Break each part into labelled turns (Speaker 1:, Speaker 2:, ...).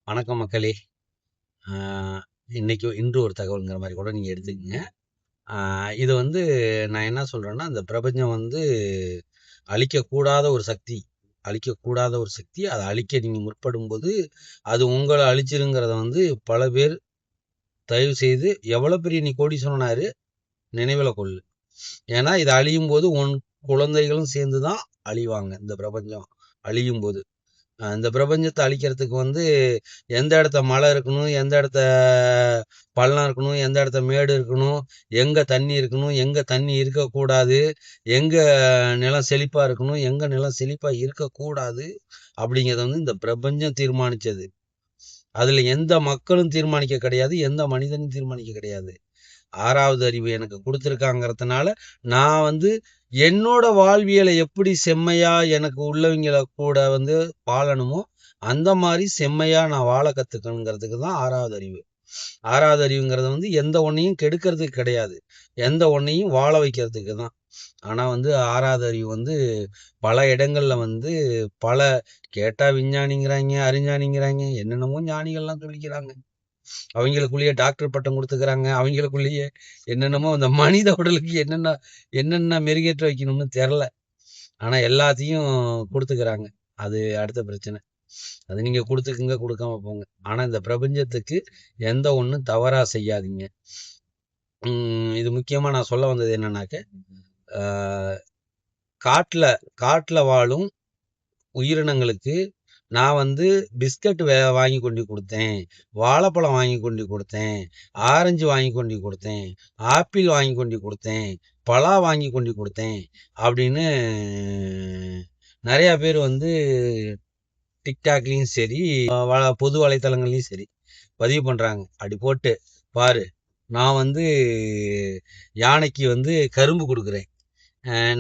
Speaker 1: வணக்கம் மக்களே. இன்று ஒரு தகவல்ங்கிற மாதிரி கூட நீங்கள் எடுத்துக்கங்க. இது வந்து நான் என்ன சொல்கிறேன்னா, இந்த பிரபஞ்சம் வந்து அழிக்கக்கூடாத ஒரு சக்தி அழிக்கக்கூடாத ஒரு சக்தி. அதை அழிக்க நீங்கள் முற்படும்போது அது உங்களை அழிச்சிருங்கிறத வந்து பல பேர் தயவு செய்து எவ்வளோ பெரிய நீ கோடீஸ்வரனாரு நினைவில் கொள்ளு. ஏன்னா இது அழியும் போது உன் குழந்தைகளும் சேர்ந்து தான் அழிவாங்க. இந்த பிரபஞ்சம் அழியும் போது இந்த பிரபஞ்சத்தை அழிக்கிறதுக்கு வந்து எந்த இடத்த மலை இருக்கணும், எந்த இடத்த பள்ளம் இருக்கணும், எந்த இடத்த மேடு இருக்கணும், எங்கே தண்ணி இருக்கணும், எங்கே தண்ணி இருக்கக்கூடாது, எங்கே நிலம் செழிப்பாக இருக்கணும், எங்கே நிலம் செழிப்பாக இருக்கக்கூடாது அப்படிங்கிறத வந்து இந்த பிரபஞ்சம் தீர்மானித்தது. அதில் எந்த மக்களும் தீர்மானிக்க கிடையாது, எந்த மனிதனும் தீர்மானிக்க கிடையாது. ஆறாவது அறிவு எனக்கு கொடுத்துருக்காங்கிறதுனால நான் வந்து என்னோட வாழ்வியலை எப்படி செம்மையா எனக்கு உள்ளவங்களை கூட வந்து வாழணுமோ அந்த மாதிரி செம்மையா நான் வாழ கத்துக்கணுங்கிறதுக்கு தான் ஆறாவது அறிவு. ஆறாவது அறிவுங்கிறது வந்து எந்த ஒன்னையும் கெடுக்கிறதுக்கு கிடையாது, எந்த ஒன்னையும் வாழ வைக்கிறதுக்கு தான். ஆனா வந்து ஆறாவது அறிவு வந்து பல இடங்கள்ல வந்து பல கேட்டா விஞ்ஞானிங்கிறாங்க, அறிஞானிங்கிறாங்க, என்னென்னமோ ஞானிகள்லாம் சொல்லிக்கிறாங்க. அவங்களுக்குள்ளேயே டாக்டர் பட்டம் கொடுத்துக்கிறாங்க. அவங்களுக்குள்ளேயே என்னென்னமோ அந்த மனித உடலுக்கு என்னென்ன என்னென்ன மெருகேற்ற வைக்கணும்னு தெரில. ஆனால் எல்லாத்தையும் கொடுத்துக்கிறாங்க. அது அடுத்த பிரச்சனை. அது நீங்கள் கொடுத்துக்குங்க, கொடுக்காம போங்க. ஆனால் இந்த பிரபஞ்சத்துக்கு எந்த ஒன்றும் தவறாக செய்யாதீங்க. இது முக்கியமாக நான் சொல்ல வந்தது என்னன்னாக்க, காட்டில் வாழும் உயிரினங்களுக்கு நான் வந்து பிஸ்கட் வாங்கி கொண்டு கொடுத்தேன், வாழைப்பழம் வாங்கி கொண்டு கொடுத்தேன், ஆரஞ்சு வாங்கி கொண்டு கொடுத்தேன், ஆப்பிள் வாங்கி கொண்டு கொடுத்தேன், பலா வாங்கி கொண்டு கொடுத்தேன் அப்படின்னு நிறையா பேர் வந்து டிக்டாக்லேயும் சரி, பொது வலைத்தளங்கள்லையும் சரி பதிவு பண்ணுறாங்க. அப்படி போட்டு பாரு, நான் வந்து யானைக்கு வந்து கரும்பு கொடுக்குறேன்,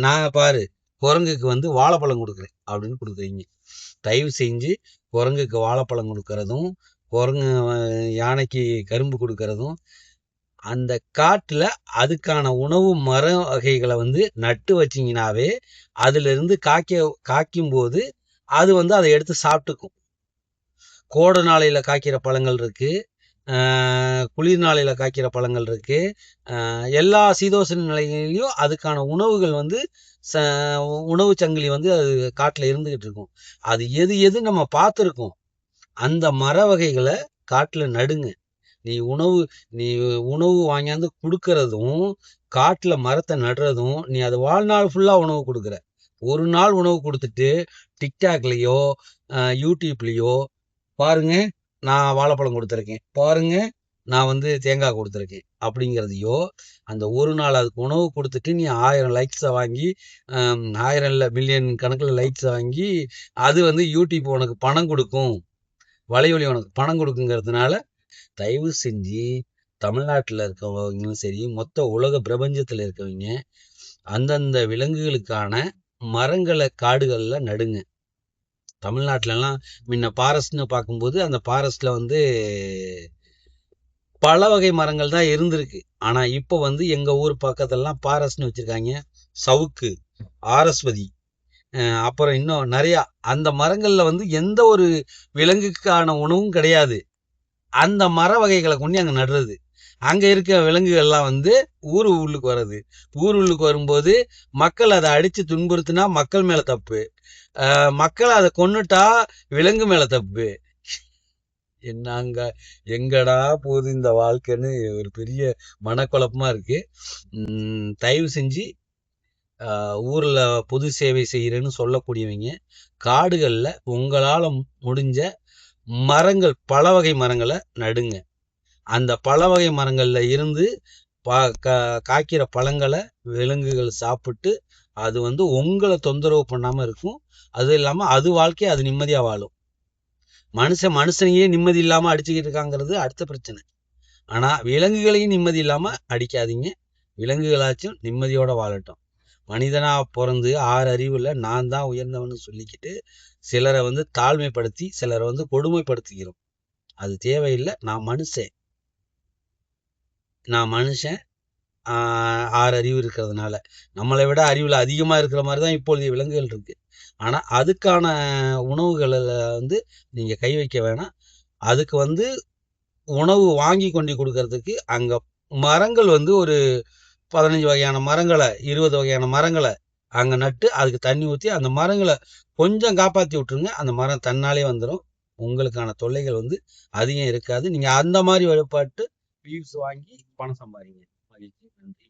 Speaker 1: நான் பாரு குரங்குக்கு வந்து வாழைப்பழம் கொடுக்குறேன் அப்படின்னு கொடுக்குறீங்க. தயவு செஞ்சு குரங்குக்கு வாழைப்பழம் கொடுக்கறதும் யானைக்கு கரும்பு கொடுக்கறதும் அந்த காட்டுல அதுக்கான உணவு மர வகைகளை வந்து நட்டு வச்சிங்கனாவே அதுல இருந்து காய்க்கும் போது அது வந்து அதை எடுத்து சாப்பிட்டுக்கும். கோடை நாளையில காய்க்கிற பழங்கள் இருக்கு, குளிர் நாளையில காய்க்கிற பழங்கள் இருக்கு. எல்லா சீதோஷண நிலைகளிலையும் அதுக்கான உணவுகள் வந்து உணவு சங்கிலி வந்து அது காட்டில் இருந்துகிட்டு இருக்கும். அது எது எது நம்ம பார்த்துருக்கோம் அந்த மர வகைகளை காட்டில் நடுங்க. நீ உணவு வாங்கியாந்து கொடுக்கறதும் காட்டில் மரத்தை நடுறதும் நீ அது வாழ்நாள் ஃபுல்லாக உணவு கொடுக்குற. ஒரு நாள் உணவு கொடுத்துட்டு டிக்டாக்லேயோ யூடியூப்லேயோ பாருங்க நான் வாழைப்பழம் கொடுத்துருக்கேன், பாருங்க நான் வந்து தேங்காய் கொடுத்துருக்கேன் அப்படிங்கிறதையோ, அந்த ஒரு நாள் அதுக்கு உணவு கொடுத்துட்டு நீ 1000 லைக்ஸை வாங்கி 1000 இல்லை மில்லியன் கணக்கில் லைக்ஸை வாங்கி அது வந்து யூடியூப் உனக்கு பணம் கொடுக்கும், வலைவலி உனக்கு பணம் கொடுக்குங்கிறதுனால தயவு செஞ்சு தமிழ்நாட்டில் இருக்கவங்களும் சரி, மொத்த உலக பிரபஞ்சத்தில் இருக்கவங்க அந்தந்த விலங்குகளுக்கான மரங்களை காடுகளில் நடுங்க. தமிழ்நாட்டிலலாம் முன்ன ஃபாரஸ்ட்னு பார்க்கும்போது அந்த ஃபாரஸ்ட்டில் வந்து பல வகை மரங்கள் தான் இருந்திருக்கு. ஆனால் இப்போ வந்து எங்கள் ஊர் பக்கத்துலலாம் ஃபாரஸ்ட்னு வச்சுருக்காங்க. சவுக்கு, ஆரஸ்வதி, அப்புறம் இன்னும் நிறையா. அந்த மரங்களில் வந்து எந்த ஒரு விலங்குக்கான உணவும் கிடையாது. அந்த மர வகைகளை கொண்டு அங்கே நடுறது. அங்கே இருக்க விலங்குகள்லாம் வந்து உள்ளுக்கு வர்றது. உள்ளுக்கு வரும்போது மக்கள் அதை அடித்து துன்புறுத்தினா மக்கள் மேலே தப்பு, மக்கள் அதை கொன்னுட்டா விலங்கு மேலே தப்பு. என்னங்க எங்கடா போகுது இந்த வாழ்க்கைன்னு ஒரு பெரிய மனக்குழப்பமாக இருக்குது. தயவு செஞ்சு ஊரில் பொது சேவை செய்கிறேன்னு சொல்லக்கூடியவங்க காடுகளில் உங்களால் முடிஞ்ச மரங்கள், பல வகை மரங்களை நடுங்க. அந்த பல வகை மரங்கள்ல இருந்து காய்க்கிற பழங்களை விலங்குகள் சாப்பிட்டு அது வந்து உங்களை தொந்தரவு பண்ணாம இருக்கும். அது இல்லாம அது வாழ்க்கையை அது நிம்மதியா வாழும். மனுஷனையே நிம்மதி இல்லாம அடிச்சுக்கிட்டு இருக்காங்கிறது அடுத்த பிரச்சனை. ஆனா விலங்குகளையும் நிம்மதி இல்லாம அடிக்காதீங்க. விலங்குகளாச்சும் நிம்மதியோட வாழட்டும். மனிதனா பிறந்து 6 அறிவுல நான் தான் உயர்ந்தவன்னு சொல்லிக்கிட்டு சிலரை வந்து தாழ்மைப்படுத்தி சிலரை வந்து கொடுமைப்படுத்திக்கிறோம். அது தேவையில்லை. நான் மனுஷன் 6 அறிவு இருக்கிறதுனால நம்மளை விட அறிவில் அதிகமாக இருக்கிற மாதிரி தான் இப்பொழுது விலங்குகள் இருக்கு. ஆனால் அதுக்கான உணவுகளில் வந்து நீங்கள் கை வைக்க வேணாம். அதுக்கு வந்து உணவு வாங்கி கொண்டு கொடுக்கறதுக்கு அங்க மரங்கள் வந்து ஒரு 15 வகையான மரங்களை 20 வகையான மரங்களை அங்க நட்டு அதுக்கு தண்ணி ஊற்றி அந்த மரங்களை கொஞ்சம் காப்பாற்றி விட்டுருங்க. அந்த மரம் தன்னாலே வந்துடும். உங்களுக்கான தொல்லைகள் வந்து அதிகம் இருக்காது. நீங்க அந்த மாதிரி வழிபாட்டு வியூஸ் வாங்கி பணம் சம்பாதிங்க. மகிழ்ச்சி. நன்றி.